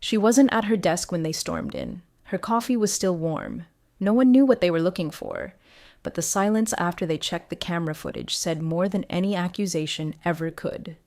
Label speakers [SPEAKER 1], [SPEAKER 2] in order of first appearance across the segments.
[SPEAKER 1] She wasn't at her desk when they stormed in. Her coffee was still warm. No one knew what they were looking for, but the silence after they checked the camera footage said more than any accusation ever could.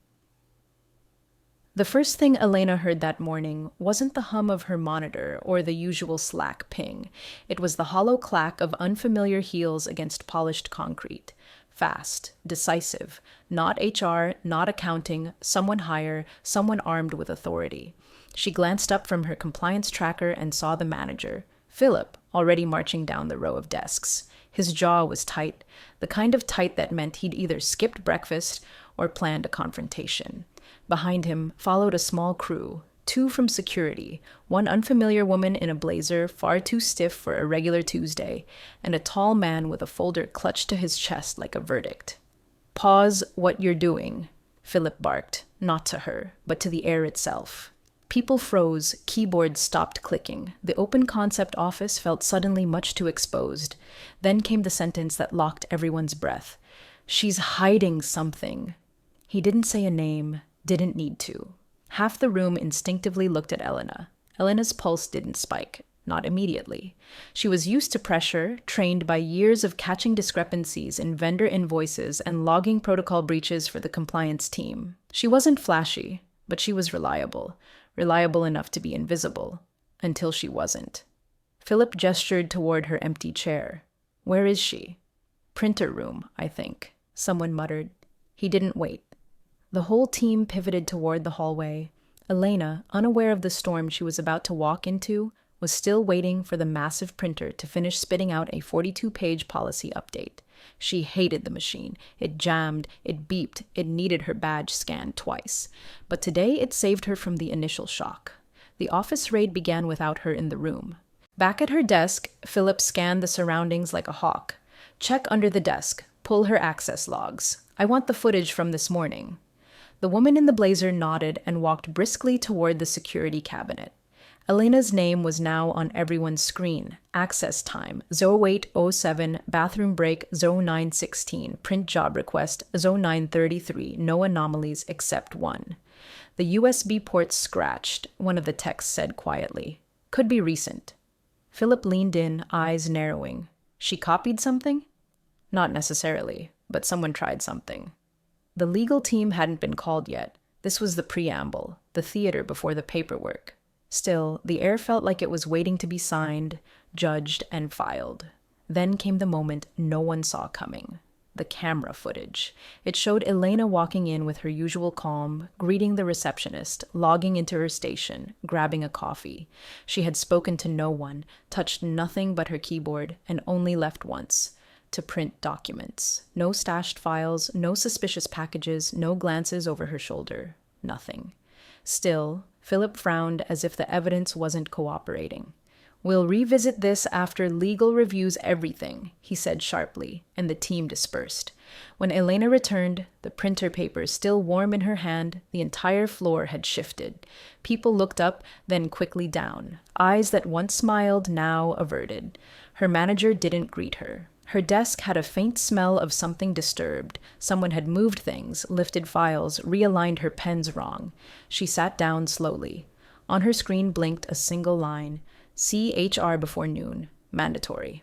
[SPEAKER 1] The first thing Elena heard that morning wasn't the hum of her monitor or the usual Slack ping. It was the hollow clack of unfamiliar heels against polished concrete. Fast, decisive, not HR, not accounting, someone higher, someone armed with authority. She glanced up from her compliance tracker and saw the manager, Philip, already marching down the row of desks. His jaw was tight, the kind of tight that meant he'd either skipped breakfast or planned a confrontation. Behind him followed a small crew, 2 from security, one unfamiliar woman in a blazer far too stiff for a regular Tuesday, and a tall man with a folder clutched to his chest like a verdict. "Pause what you're doing," Philip barked, not to her, but to the air itself. People froze, keyboards stopped clicking. The open concept office felt suddenly much too exposed. Then came the sentence that locked everyone's breath. "She's hiding something." He didn't say a name, didn't need to. Half the room instinctively looked at Elena. Elena's pulse didn't spike, not immediately. She was used to pressure, trained by years of catching discrepancies in vendor invoices and logging protocol breaches for the compliance team. She wasn't flashy, but she was reliable enough to be invisible, until she wasn't. Philip gestured toward her empty chair. "Where is she?" "Printer room, I think," someone muttered. He didn't wait. The whole team pivoted toward the hallway. Elena, unaware of the storm she was about to walk into, was still waiting for the massive printer to finish spitting out a 42-page policy update. She hated the machine. It jammed, it beeped, it needed her badge scanned twice. But today it saved her from the initial shock. The office raid began without her in the room. Back at her desk, Philip scanned the surroundings like a hawk. "Check under the desk. Pull her access logs. I want the footage from this morning." The woman in the blazer nodded and walked briskly toward the security cabinet. Elena's name was now on everyone's screen. Access time, 0807, bathroom break 0916, print job request 0933, no anomalies except one. The USB port scratched, one of the texts said quietly. "Could be recent." Philip leaned in, eyes narrowing. She copied something? Not necessarily, but someone tried something. The legal team hadn't been called yet. This was the preamble, the theater before the paperwork. Still, the air felt like it was waiting to be signed, judged, and filed. Then came the moment no one saw coming. The camera footage. It showed Elena walking in with her usual calm, greeting the receptionist, logging into her station, grabbing a coffee. She had spoken to no one, touched nothing but her keyboard, and only left once. To print documents. No stashed files, no suspicious packages, no glances over her shoulder. Nothing. Still, Philip frowned as if the evidence wasn't cooperating. "We'll revisit this after legal reviews everything," he said sharply, and the team dispersed. When Elena returned, the printer paper still warm in her hand, the entire floor had shifted. People looked up, then quickly down. Eyes that once smiled, now averted. Her manager didn't greet her. Her desk had a faint smell of something disturbed. Someone had moved things, lifted files, realigned her pens wrong. She sat down slowly. On her screen blinked a single line. "See HR before noon. Mandatory."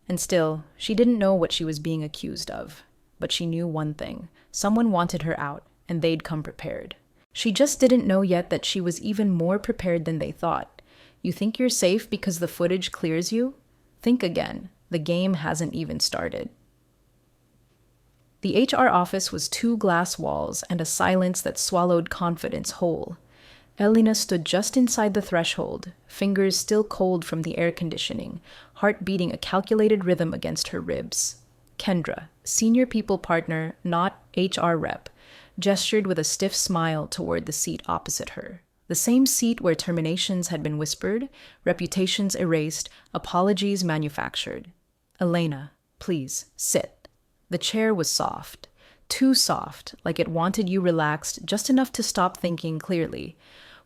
[SPEAKER 1] And still, she didn't know what she was being accused of. But she knew one thing. Someone wanted her out, and they'd come prepared. She just didn't know yet that she was even more prepared than they thought. You think you're safe because the footage clears you? Think again. The game hasn't even started. The HR office was 2 glass walls and a silence that swallowed confidence whole. Elena stood just inside the threshold, fingers still cold from the air conditioning, heart beating a calculated rhythm against her ribs. Kendra, senior people partner, not HR rep, gestured with a stiff smile toward the seat opposite her. The same seat where terminations had been whispered, reputations erased, apologies manufactured. "Elena, please, sit." The chair was soft. Too soft, like it wanted you relaxed just enough to stop thinking clearly.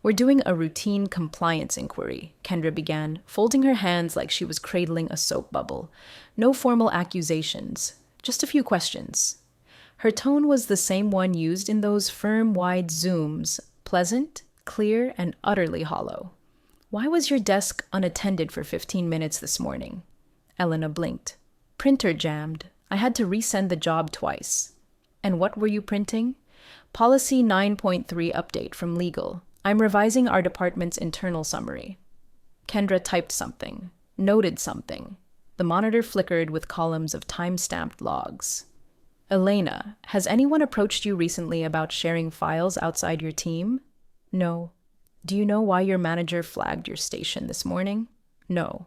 [SPEAKER 1] "We're doing a routine compliance inquiry," Kendra began, folding her hands like she was cradling a soap bubble. "No formal accusations, just a few questions." Her tone was the same one used in those firm-wide Zooms, pleasant, clear, and utterly hollow. Why was your desk unattended for 15 minutes this morning? Elena blinked. Printer jammed. I had to resend the job twice. And what were you printing? Policy 9.3 update from legal. I'm revising our department's internal summary. Kendra typed something, noted something. The monitor flickered with columns of time-stamped logs. Elena, has anyone approached you recently about sharing files outside your team? No. Do you know why your manager flagged your station this morning? No.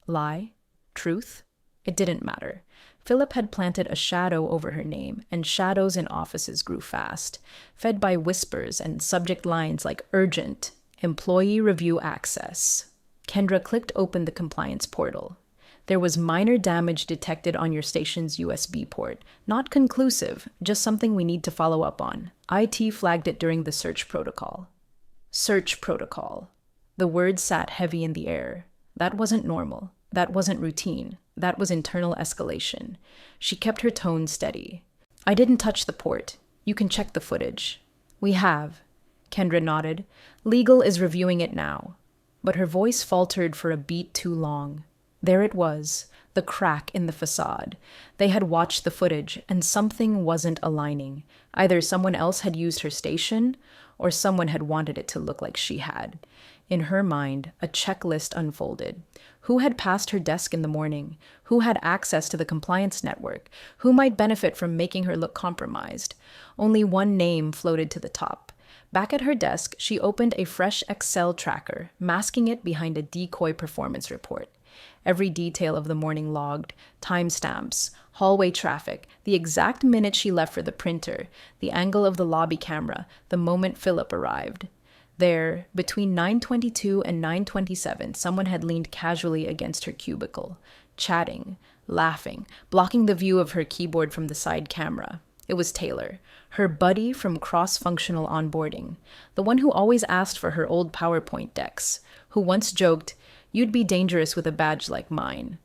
[SPEAKER 1] Lie? Truth? It didn't matter. Philip had planted a shadow over her name, and shadows in offices grew fast, fed by whispers and subject lines like urgent, employee review access. Kendra clicked open the compliance portal. There was minor damage detected on your station's USB port. Not conclusive, just something we need to follow up on. IT flagged it during the search protocol. Search protocol. The word sat heavy in the air. That wasn't normal. That wasn't routine. That was internal escalation. She kept her tone steady. I didn't touch the port. You can check the footage. We have. Kendra nodded. Legal is reviewing it now. But her voice faltered for a beat too long. There it was, the crack in the facade. They had watched the footage, and something wasn't aligning. Either someone else had used her station, or someone had wanted it to look like she had. In her mind, a checklist unfolded. Who had passed her desk in the morning? Who had access to the compliance network? Who might benefit from making her look compromised? Only one name floated to the top. Back at her desk, she opened a fresh Excel tracker, masking it behind a decoy performance report. Every detail of the morning logged, timestamps, hallway traffic, the exact minute she left for the printer, the angle of the lobby camera, the moment Philip arrived. There, between 9:22 and 9:27, someone had leaned casually against her cubicle, chatting, laughing, blocking the view of her keyboard from the side camera. It was Taylor, her buddy from cross-functional onboarding, the one who always asked for her old PowerPoint decks, who once joked, "You'd be dangerous with a badge like mine."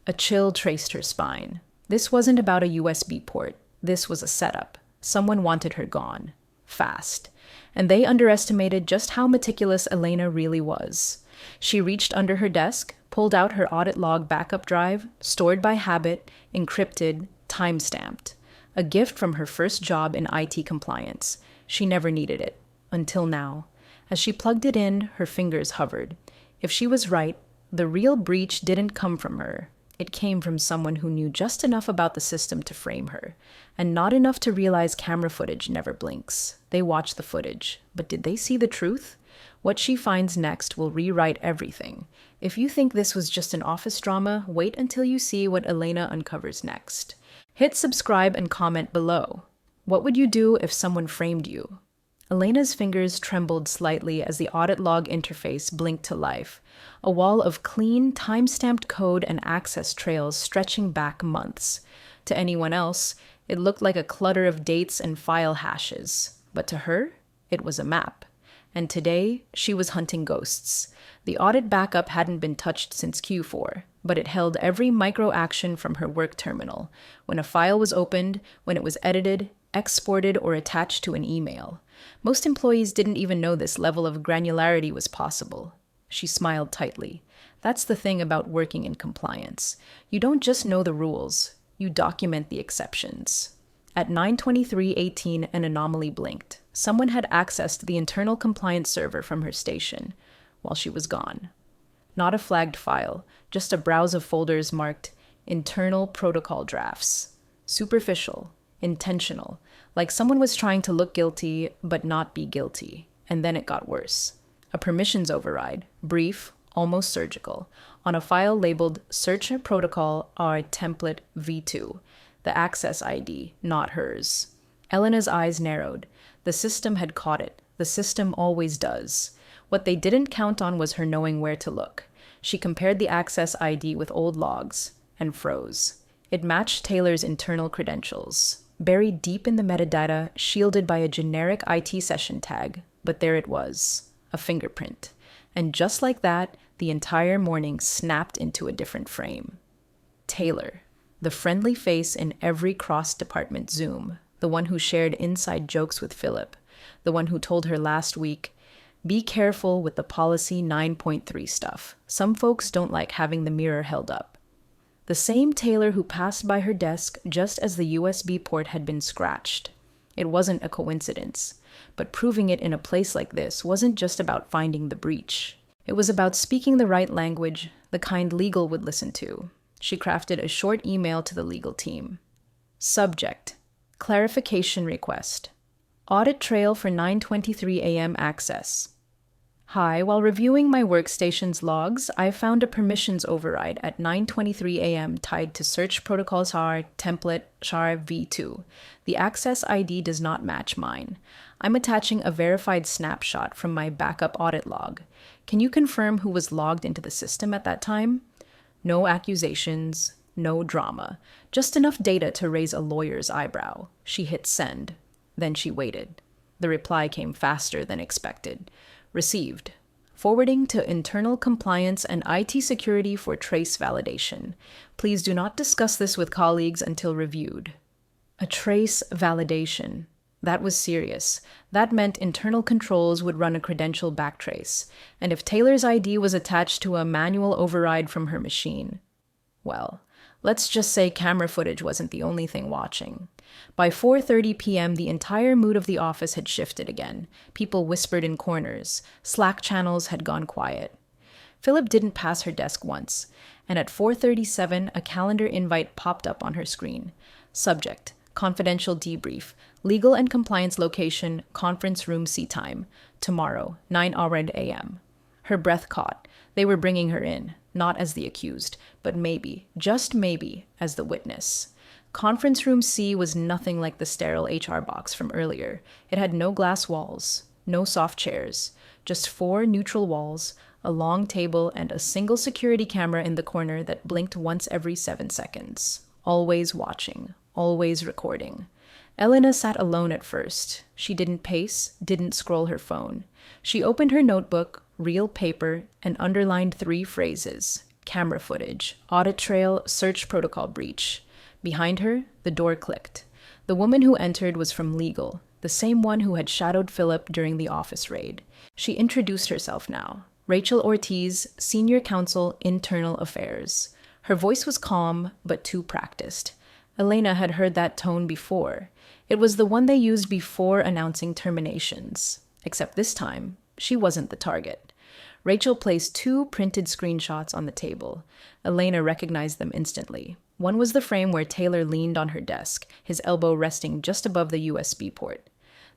[SPEAKER 1] A chill traced her spine. This wasn't about a USB port. This was a setup. Someone wanted her gone. Fast. And they underestimated just how meticulous Elena really was. She reached under her desk, pulled out her audit log backup drive, stored by habit, encrypted, time-stamped. A gift from her first job in IT compliance. She never needed it. Until now. As she plugged it in, her fingers hovered. If she was right, the real breach didn't come from her. It came from someone who knew just enough about the system to frame her, and not enough to realize camera footage never blinks. They watched the footage, but did they see the truth? What she finds next will rewrite everything. If you think this was just an office drama, wait until you see what Elena uncovers next. Hit subscribe and comment below. What would you do if someone framed you? Elena's fingers trembled slightly as the audit log interface blinked to life, a wall of clean, time-stamped code and access trails stretching back months. To anyone else, it looked like a clutter of dates and file hashes. But to her, it was a map. And today, she was hunting ghosts. The audit backup hadn't been touched since Q4, but it held every micro-action from her work terminal, when a file was opened, when it was edited, exported, or attached to an email. Most employees didn't even know this level of granularity was possible. She smiled tightly. That's the thing about working in compliance. You don't just know the rules, you document the exceptions. At 9:23:18, an anomaly blinked. Someone had accessed the internal compliance server from her station while she was gone. Not a flagged file, just a browse of folders marked internal protocol drafts. Superficial, intentional, like someone was trying to look guilty but not be guilty. And then it got worse. A permissions override, brief, almost surgical, on a file labeled Search Protocol R Template V2, the access ID, not hers. Elena's eyes narrowed. The system had caught it. The system always does. What they didn't count on was her knowing where to look. She compared the access ID with old logs and froze. It matched Taylor's internal credentials, buried deep in the metadata, shielded by a generic IT session tag, but there it was, a fingerprint. And just like that, the entire morning snapped into a different frame. Taylor, the friendly face in every cross-department Zoom, the one who shared inside jokes with Philip, the one who told her last week, Be careful with the policy 9.3 stuff. Some folks don't like having the mirror held up. The same tailor who passed by her desk just as the USB port had been scratched. It wasn't a coincidence, but proving it in a place like this wasn't just about finding the breach. It was about speaking the right language, the kind legal would listen to. She crafted a short email to the legal team. Subject: clarification request. Audit trail for 9:23 a.m. access. Hi, while reviewing my workstation's logs, I found a permissions override at 9:23 a.m. tied to search protocol SAR template SHAR v2. The access ID does not match mine. I'm attaching a verified snapshot from my backup audit log. Can you confirm who was logged into the system at that time? No accusations, no drama, just enough data to raise a lawyer's eyebrow. She hit send. Then she waited. The reply came faster than expected. Received. Forwarding to internal compliance and IT security for trace validation. Please do not discuss this with colleagues until reviewed. A trace validation. That was serious. That meant internal controls would run a credential backtrace. And if Taylor's ID was attached to a manual override from her machine, well, let's just say camera footage wasn't the only thing watching. By 4:30 p.m., the entire mood of the office had shifted again. People whispered in corners. Slack channels had gone quiet. Philip didn't pass her desk once, and at 4:37, a calendar invite popped up on her screen. Subject: confidential debrief. Legal and compliance location, conference room C time. Tomorrow, 9:00 a.m. Her breath caught. They were bringing her in, not as the accused, but maybe, just maybe, as the witness. Conference room C was nothing like the sterile HR box from earlier. It had no glass walls, no soft chairs, just 4 neutral walls, a long table, and a single security camera in the corner that blinked once every 7 seconds. Always watching, always recording. Elena sat alone at first. She didn't pace, didn't scroll her phone. She opened her notebook, real paper, and underlined 3 phrases: camera footage, audit trail, search protocol breach. Behind her, the door clicked. The woman who entered was from legal, the same one who had shadowed Philip during the office raid. She introduced herself now. Rachel Ortiz, Senior Counsel, Internal Affairs. Her voice was calm, but too practiced. Elena had heard that tone before. It was the one they used before announcing terminations. Except this time, she wasn't the target. Rachel placed 2 printed screenshots on the table. Elena recognized them instantly. One was the frame where Taylor leaned on her desk, his elbow resting just above the USB port.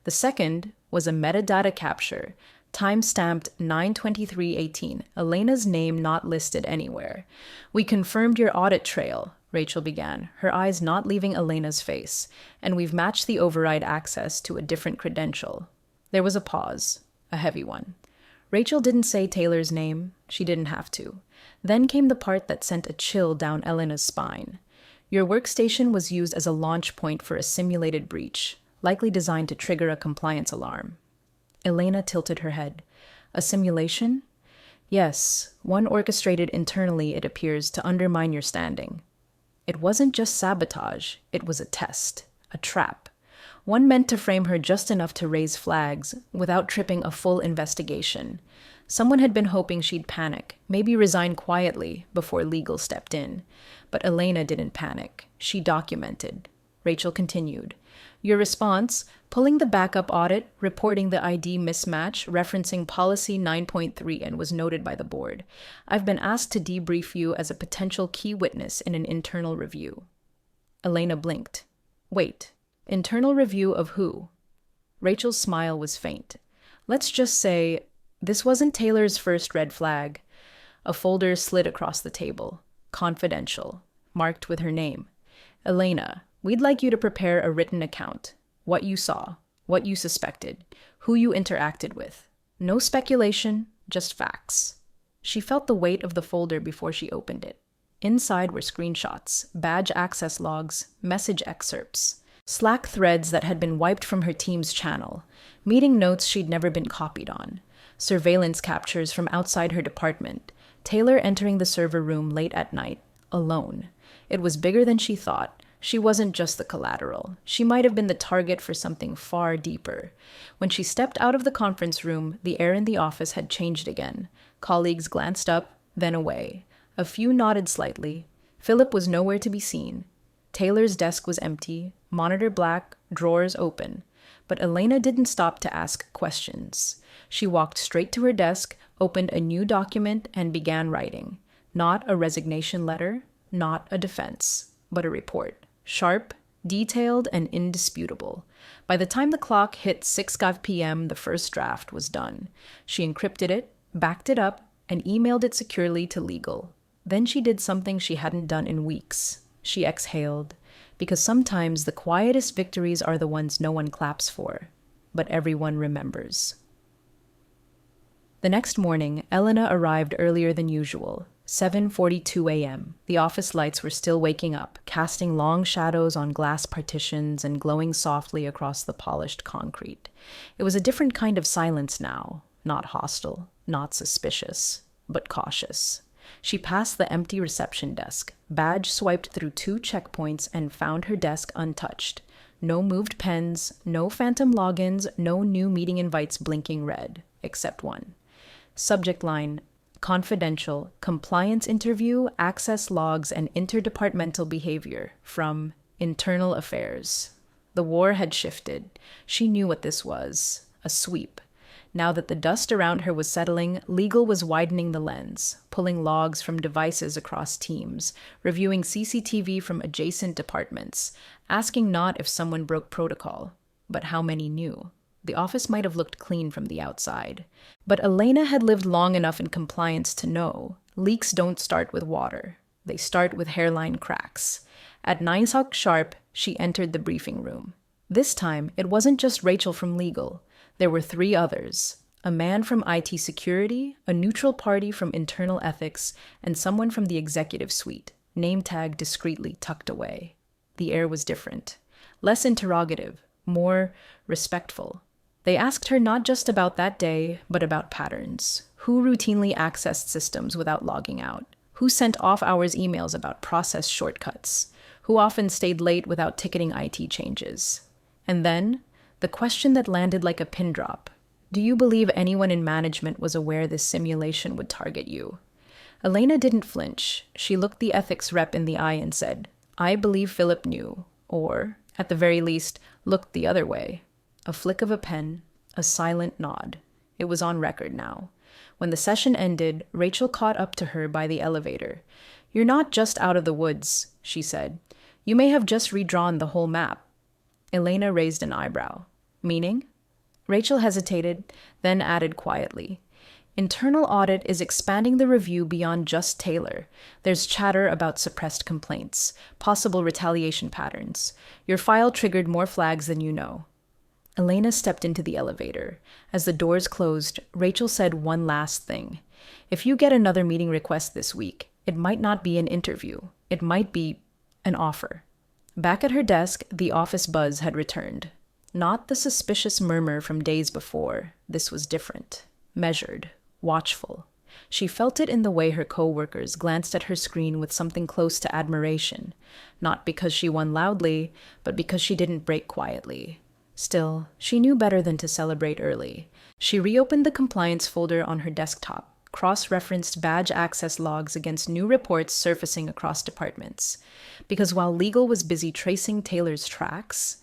[SPEAKER 1] The second was a metadata capture, time-stamped 9/23/18, Elena's name not listed anywhere. "We confirmed your audit trail," Rachel began, her eyes not leaving Elena's face, "and we've matched the override access to a different credential." There was a pause, a heavy one. Rachel didn't say Taylor's name. She didn't have to. Then came the part that sent a chill down Elena's spine. "Your workstation was used as a launch point for a simulated breach, likely designed to trigger a compliance alarm." Elena tilted her head. "A simulation?" "Yes, one orchestrated internally, it appears, to undermine your standing." It wasn't just sabotage, it was a test, a trap. One meant to frame her just enough to raise flags, without tripping a full investigation. Someone had been hoping she'd panic, maybe resign quietly, before legal stepped in. But Elena didn't panic. She documented. Rachel continued. "Your response, pulling the backup audit, reporting the ID mismatch, referencing policy 9.3, and was noted by the board. I've been asked to debrief you as a potential key witness in an internal review." Elena blinked. "Wait, internal review of who?" Rachel's smile was faint. "Let's just say, this wasn't Taylor's first red flag." A folder slid across the table. "Confidential," marked with her name. "Elena, we'd like you to prepare a written account. What you saw, what you suspected, who you interacted with. No speculation, just facts." She felt the weight of the folder before she opened it. Inside were screenshots, badge access logs, message excerpts, Slack threads that had been wiped from her team's channel, meeting notes she'd never been copied on, surveillance captures from outside her department, Taylor entering the server room late at night, alone. It was bigger than she thought. She wasn't just the collateral. She might have been the target for something far deeper. When she stepped out of the conference room, the air in the office had changed again. Colleagues glanced up, then away. A few nodded slightly. Philip was nowhere to be seen. Taylor's desk was empty, monitor black, drawers open. But Elena didn't stop to ask questions. She walked straight to her desk, opened a new document, and began writing. Not a resignation letter, not a defense, but a report. Sharp, detailed, and indisputable. By the time the clock hit 6:05 p.m., the first draft was done. She encrypted it, backed it up, and emailed it securely to legal. Then she did something she hadn't done in weeks. She exhaled, because sometimes the quietest victories are the ones no one claps for, but everyone remembers. The next morning, Elena arrived earlier than usual, 7:42 a.m. The office lights were still waking up, casting long shadows on glass partitions and glowing softly across the polished concrete. It was a different kind of silence now, not hostile, not suspicious, but cautious. She passed the empty reception desk, badge swiped through 2 checkpoints, and found her desk untouched. No moved pens, no phantom logins, no new meeting invites blinking red, except one. Subject line: confidential, compliance interview, access logs, and interdepartmental behavior from Internal Affairs. The war had shifted. She knew what this was, a sweep. Now that the dust around her was settling, legal was widening the lens, pulling logs from devices across teams, reviewing CCTV from adjacent departments, asking not if someone broke protocol, but how many knew. The office might have looked clean from the outside, but Elena had lived long enough in compliance to know leaks don't start with water. They start with hairline cracks. At 9 o'clock sharp, she entered the briefing room. This time, it wasn't just Rachel from legal. There were 3 others: a man from IT security, a neutral party from internal ethics, and someone from the executive suite, name tag discreetly tucked away. The air was different, less interrogative, more respectful. They asked her not just about that day, but about patterns. Who routinely accessed systems without logging out? Who sent off-hours emails about process shortcuts? Who often stayed late without ticketing IT changes? And then, the question that landed like a pin drop: do you believe anyone in management was aware this simulation would target you? Elena didn't flinch. She looked the ethics rep in the eye and said, "I believe Philip knew," or, at the very least, looked the other way. A flick of a pen, a silent nod. It was on record now. When the session ended, Rachel caught up to her by the elevator. "You're not just out of the woods," she said. "You may have just redrawn the whole map." Elena raised an eyebrow. "Meaning?" Rachel hesitated, then added quietly, "Internal audit is expanding the review beyond just Taylor. There's chatter about suppressed complaints, possible retaliation patterns. Your file triggered more flags than you know." Elena stepped into the elevator. As the doors closed, Rachel said one last thing. "If you get another meeting request this week, it might not be an interview. It might be an offer." Back at her desk, the office buzz had returned. Not the suspicious murmur from days before. This was different. Measured. Watchful. She felt it in the way her co-workers glanced at her screen with something close to admiration. Not because she won loudly, but because she didn't break quietly. Still, she knew better than to celebrate early. She reopened the compliance folder on her desktop, cross-referenced badge access logs against new reports surfacing across departments. Because while legal was busy tracing Taylor's tracks,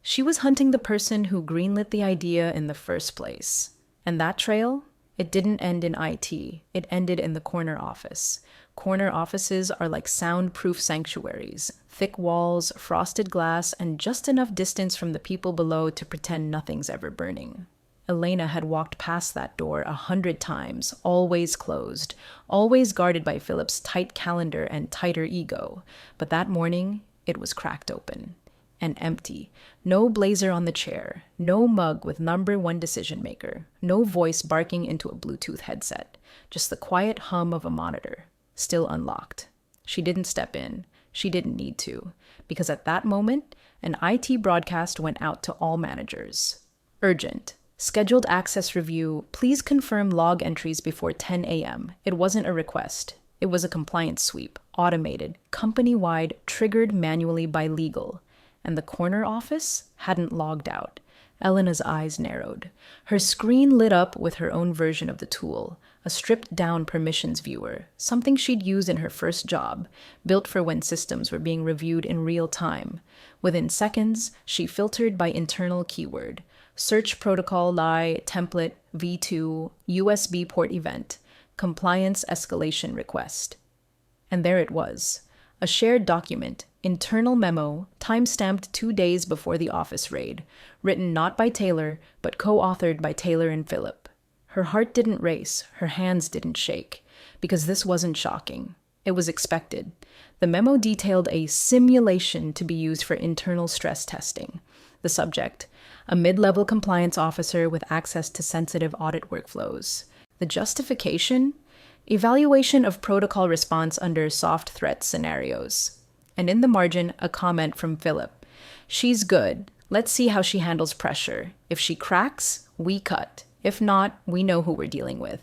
[SPEAKER 1] she was hunting the person who greenlit the idea in the first place. And that trail? It didn't end in IT. It ended in the corner office. Corner offices are like soundproof sanctuaries. Thick walls, frosted glass, and just enough distance from the people below to pretend nothing's ever burning. Elena had walked past that door 100 times, always closed, always guarded by Philip's tight calendar and tighter ego. But that morning, it was cracked open. And empty. No blazer on the chair. No mug with number 1 decision maker. No voice barking into a Bluetooth headset. Just the quiet hum of a monitor. Still unlocked. She didn't step in. She didn't need to. Because at that moment, an IT broadcast went out to all managers. Urgent. Scheduled access review. Please confirm log entries before 10 a.m. It wasn't a request. It was a compliance sweep, automated, company-wide, triggered manually by legal. And the corner office hadn't logged out. Elena's eyes narrowed. Her screen lit up with her own version of the tool, a stripped-down permissions viewer, something she'd use in her first job, built for when systems were being reviewed in real time. Within seconds, she filtered by internal keyword: search protocol lie, template, v2, USB port event, compliance escalation request. And there it was. A shared document, internal memo, time-stamped 2 days before the office raid, written not by Taylor, but co-authored by Taylor and Phillip. Her heart didn't race, her hands didn't shake, because this wasn't shocking. It was expected. The memo detailed a simulation to be used for internal stress testing. The subject: a mid-level compliance officer with access to sensitive audit workflows. The justification: evaluation of protocol response under soft threat scenarios. And in the margin, a comment from Phillip: she's good. Let's see how she handles pressure. If she cracks, we cut. If not, we know who we're dealing with.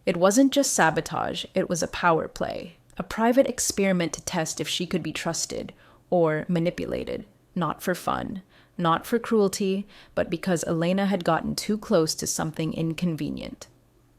[SPEAKER 1] It wasn't just sabotage, it was a power play. A private experiment to test if she could be trusted or manipulated. Not for fun, not for cruelty, but because Elena had gotten too close to something inconvenient.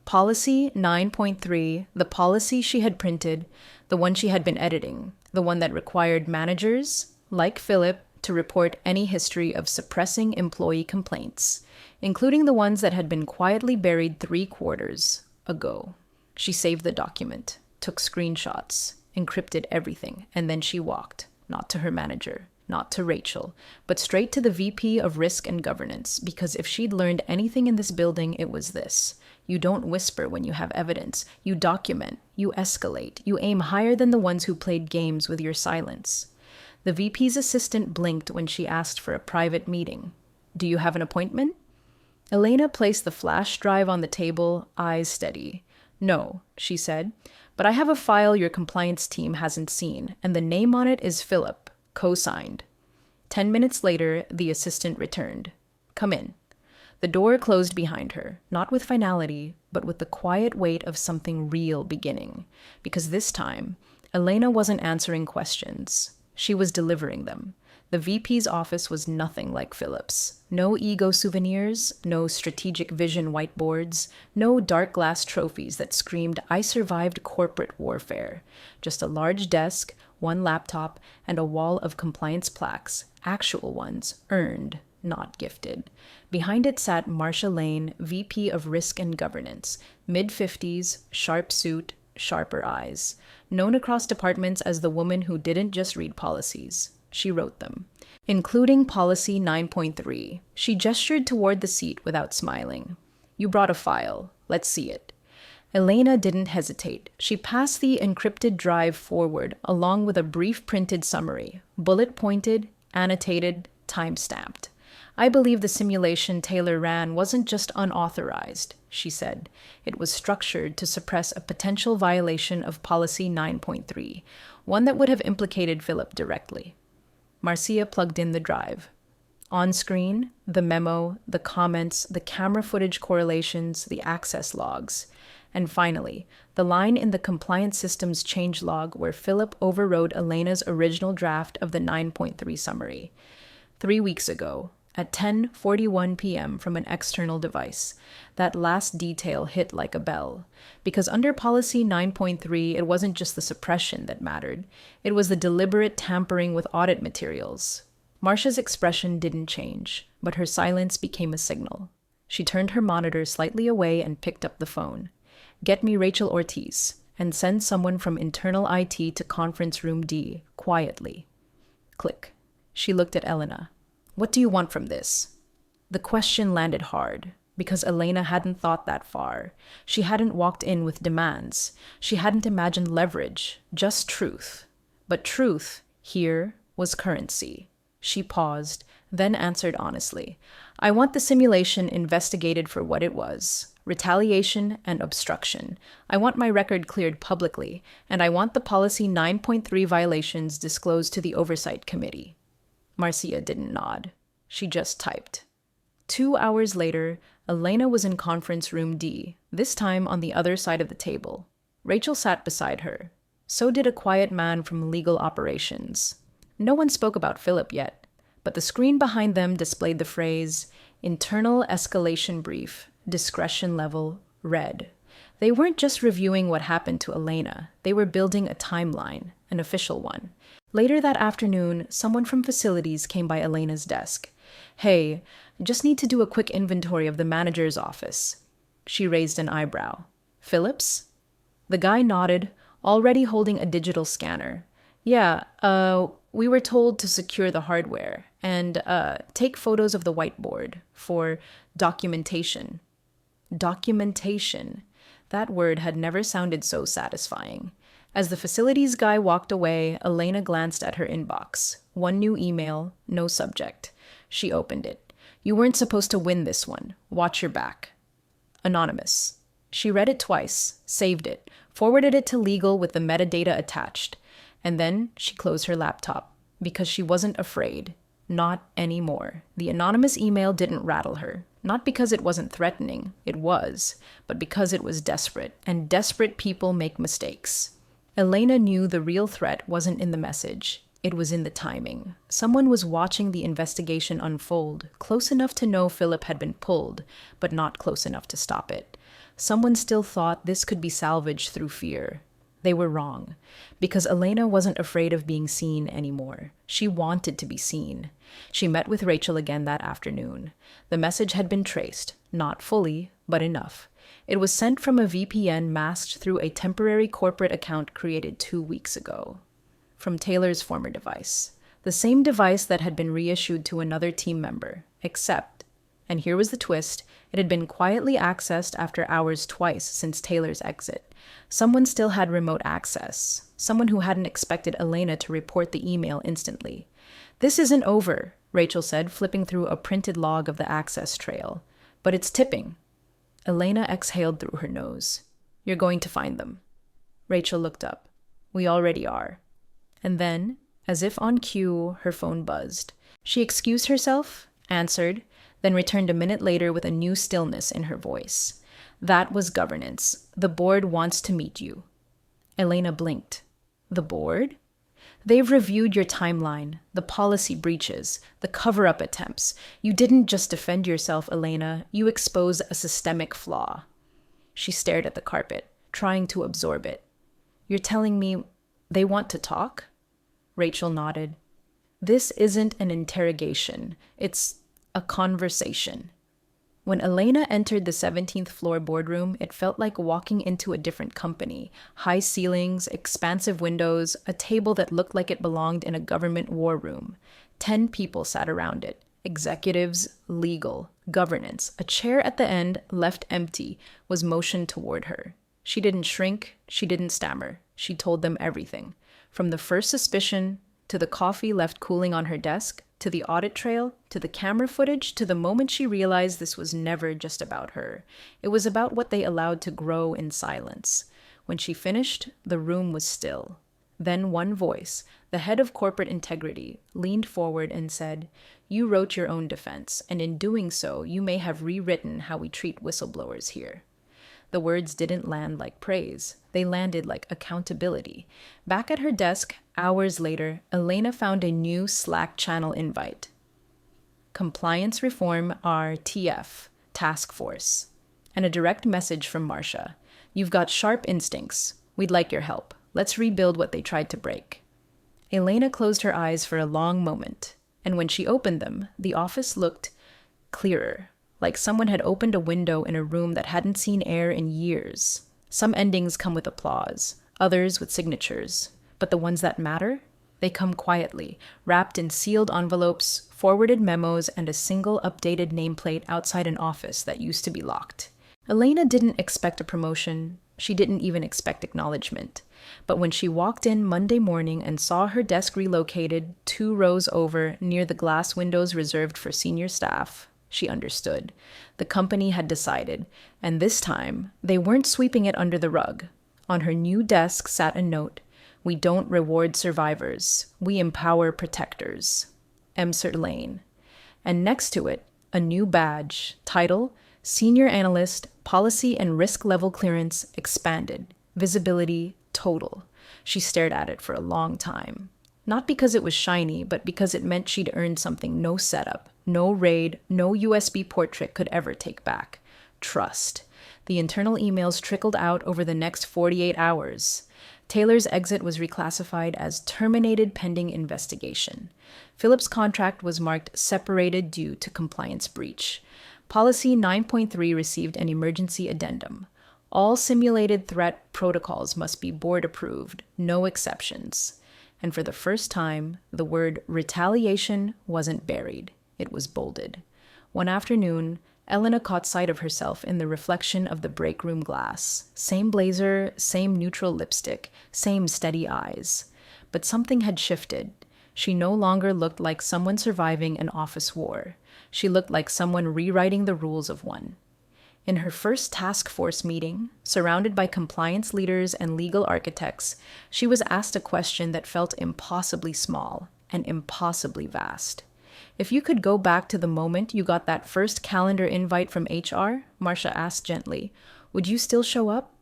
[SPEAKER 1] Policy 9.3, the policy she had printed, the one she had been editing, the one that required managers, like Phillip, to report any history of suppressing employee complaints, including the ones that had been quietly buried 3 quarters ago. She saved the document, took screenshots, encrypted everything, and then she walked, not to her manager, not to Rachel, but straight to the VP of Risk and Governance, because if she'd learned anything in this building, it was this. You don't whisper when you have evidence. You document. You escalate. You aim higher than the ones who played games with your silence. The VP's assistant blinked when she asked for a private meeting. Do you have an appointment? Elena placed the flash drive on the table, eyes steady. No, she said, but I have a file your compliance team hasn't seen, and the name on it is Phillip, co-signed. 10 minutes later, the assistant returned. Come in. The door closed behind her, not with finality, but with the quiet weight of something real beginning. Because this time, Elena wasn't answering questions. She was delivering them. The VP's office was nothing like Phillip's. No ego souvenirs, no strategic vision whiteboards, no dark glass trophies that screamed, I survived corporate warfare. Just a large desk, 1 laptop, and a wall of compliance plaques, actual ones, earned, not gifted. Behind it sat Marcia Lane, VP of Risk and Governance, mid-50s, sharp suit, sharper eyes, known across departments as the woman who didn't just read policies. She wrote them, including Policy 9.3. She gestured toward the seat without smiling. You brought a file. Let's see it. Elena didn't hesitate. She passed the encrypted drive forward, along with a brief printed summary, bullet-pointed, annotated, time-stamped. I believe the simulation Taylor ran wasn't just unauthorized, she said. It was structured to suppress a potential violation of Policy 9.3, one that would have implicated Phillip directly. Marcia plugged in the drive. On screen, the memo, the comments, the camera footage correlations, the access logs. And finally, the line in the compliance systems change log where Phillip overrode Elena's original draft of the 9.3 summary. 3 weeks ago, at 10:41 p.m. from an external device. That last detail hit like a bell. Because under Policy 9.3, it wasn't just the suppression that mattered. It was the deliberate tampering with audit materials. Marcia's expression didn't change, but her silence became a signal. She turned her monitor slightly away and picked up the phone. Get me Rachel Ortiz, and send someone from internal IT to conference room D, quietly. Click. She looked at Elena. What do you want from this? The question landed hard, because Elena hadn't thought that far. She hadn't walked in with demands. She hadn't imagined leverage, just truth. But truth, here, was currency. She paused, then answered honestly. I want the simulation investigated for what it was. Retaliation and obstruction. I want my record cleared publicly, and I want the Policy 9.3 violations disclosed to the Oversight Committee. Marcia didn't nod. She just typed. 2 hours later, Elena was in conference room D, this time on the other side of the table. Rachel sat beside her. So did a quiet man from legal operations. No one spoke about Philip yet, but the screen behind them displayed the phrase, Internal Escalation Brief, Discretion Level, Red. They weren't just reviewing what happened to Elena, they were building a timeline, an official one. Later that afternoon, someone from facilities came by Elena's desk. Hey, just need to do a quick inventory of the manager's office. She raised an eyebrow. Phillips? The guy nodded, already holding a digital scanner. Yeah, we were told to secure the hardware and take photos of the whiteboard for documentation. Documentation. That word had never sounded so satisfying. As the facilities guy walked away, Elena glanced at her inbox. One new email, no subject. She opened it. You weren't supposed to win this one. Watch your back. Anonymous. She read it twice, saved it, forwarded it to legal with the metadata attached, and then she closed her laptop because she wasn't afraid. Not anymore. The anonymous email didn't rattle her. Not because it wasn't threatening, it was, but because it was desperate, and desperate people make mistakes. Elena knew the real threat wasn't in the message. It was in the timing. Someone was watching the investigation unfold, close enough to know Philip had been pulled, but not close enough to stop it. Someone still thought this could be salvaged through fear. They were wrong, because Elena wasn't afraid of being seen anymore. She wanted to be seen. She met with Rachel again that afternoon. The message had been traced, not fully, but enough. It was sent from a VPN masked through a temporary corporate account created 2 weeks ago. From Taylor's former device. The same device that had been reissued to another team member, except, and here was the twist, it had been quietly accessed after hours twice since Taylor's exit. Someone still had remote access. Someone who hadn't expected Elena to report the email instantly. This isn't over, Rachel said, flipping through a printed log of the access trail. But it's tipping. Elena exhaled through her nose. You're going to find them. Rachel looked up. We already are. And then, as if on cue, her phone buzzed. She excused herself, answered, then returned a minute later with a new stillness in her voice. That was governance. The board wants to meet you. Elena blinked. The board? They've reviewed your timeline, the policy breaches, the cover-up attempts. You didn't just defend yourself, Elena. You exposed a systemic flaw. She stared at the carpet, trying to absorb it. You're telling me they want to talk? Rachel nodded. This isn't an interrogation. It's a conversation. When Elena entered the 17th floor boardroom, it felt like walking into a different company. High ceilings, expansive windows, a table that looked like it belonged in a government war room. 10 people sat around it. Executives, legal, governance. A chair at the end, left empty, was motioned toward her. She didn't shrink, she didn't stammer. She told them everything. From the first suspicion, to the coffee left cooling on her desk, to the audit trail, to the camera footage, to the moment she realized this was never just about her. It was about what they allowed to grow in silence. When she finished, the room was still. Then one voice, the head of corporate integrity, leaned forward and said, You wrote your own defense, and in doing so, you may have rewritten how we treat whistleblowers here. The words didn't land like praise. They landed like accountability. Back at her desk, hours later, Elena found a new Slack channel invite. Compliance Reform RTF, Task Force. And a direct message from Marcia. You've got sharp instincts. We'd like your help. Let's rebuild what they tried to break. Elena closed her eyes for a long moment, and when she opened them, the office looked clearer, like someone had opened a window in a room that hadn't seen air in years. Some endings come with applause, others with signatures, but the ones that matter, they come quietly, wrapped in sealed envelopes, forwarded memos, and a single updated nameplate outside an office that used to be locked. Elena didn't expect a promotion. She didn't even expect acknowledgement. But when she walked in Monday morning and saw her desk relocated 2 rows over near the glass windows reserved for senior staff, she understood. The company had decided, and this time, they weren't sweeping it under the rug. On her new desk sat a note, We don't reward survivors. We empower protectors. Emser Lane. And next to it, a new badge, title, Senior Analyst, Policy and Risk Level Clearance, expanded. Visibility total. She stared at it for a long time. Not because it was shiny, but because it meant she'd earned something no setup, no raid, no USB port trick could ever take back. Trust. The internal emails trickled out over the next 48 hours. Taylor's exit was reclassified as terminated pending investigation. Philip's contract was marked separated due to compliance breach. Policy 9.3 received an emergency addendum. All simulated threat protocols must be board approved, no exceptions. And for the first time, the word retaliation wasn't buried. It was bolded. One afternoon, Elena caught sight of herself in the reflection of the break room glass. Same blazer, same neutral lipstick, same steady eyes. But something had shifted. She no longer looked like someone surviving an office war. She looked like someone rewriting the rules of one. In her first task force meeting, surrounded by compliance leaders and legal architects, she was asked a question that felt impossibly small and impossibly vast. If you could go back to the moment you got that first calendar invite from HR, Marcia asked gently, would you still show up?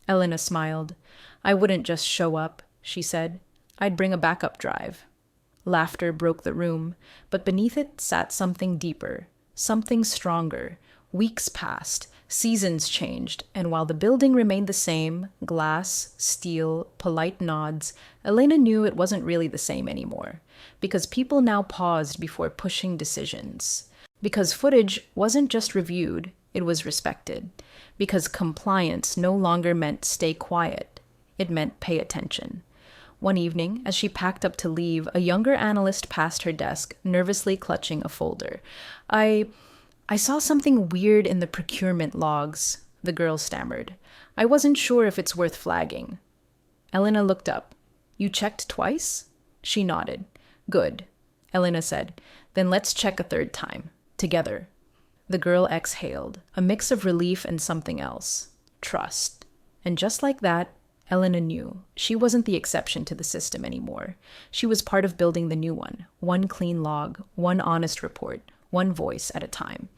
[SPEAKER 1] Elena smiled. I wouldn't just show up, she said. I'd bring a backup drive. Laughter broke the room, but beneath it sat something deeper, something stronger. Weeks passed, seasons changed, and while the building remained the same, glass, steel, polite nods, Elena knew it wasn't really the same anymore. Because people now paused before pushing decisions. Because footage wasn't just reviewed, it was respected. Because compliance no longer meant stay quiet. It meant pay attention. One evening, as she packed up to leave, a younger analyst passed her desk, nervously clutching a folder. I saw something weird in the procurement logs, the girl stammered. I wasn't sure if it's worth flagging. Elena looked up. You checked twice? She nodded. Good, Elena said. Then let's check a third time. Together. The girl exhaled, a mix of relief and something else. Trust. And just like that, Elena knew she wasn't the exception to the system anymore. She was part of building the new one clean log, one honest report, one voice at a time.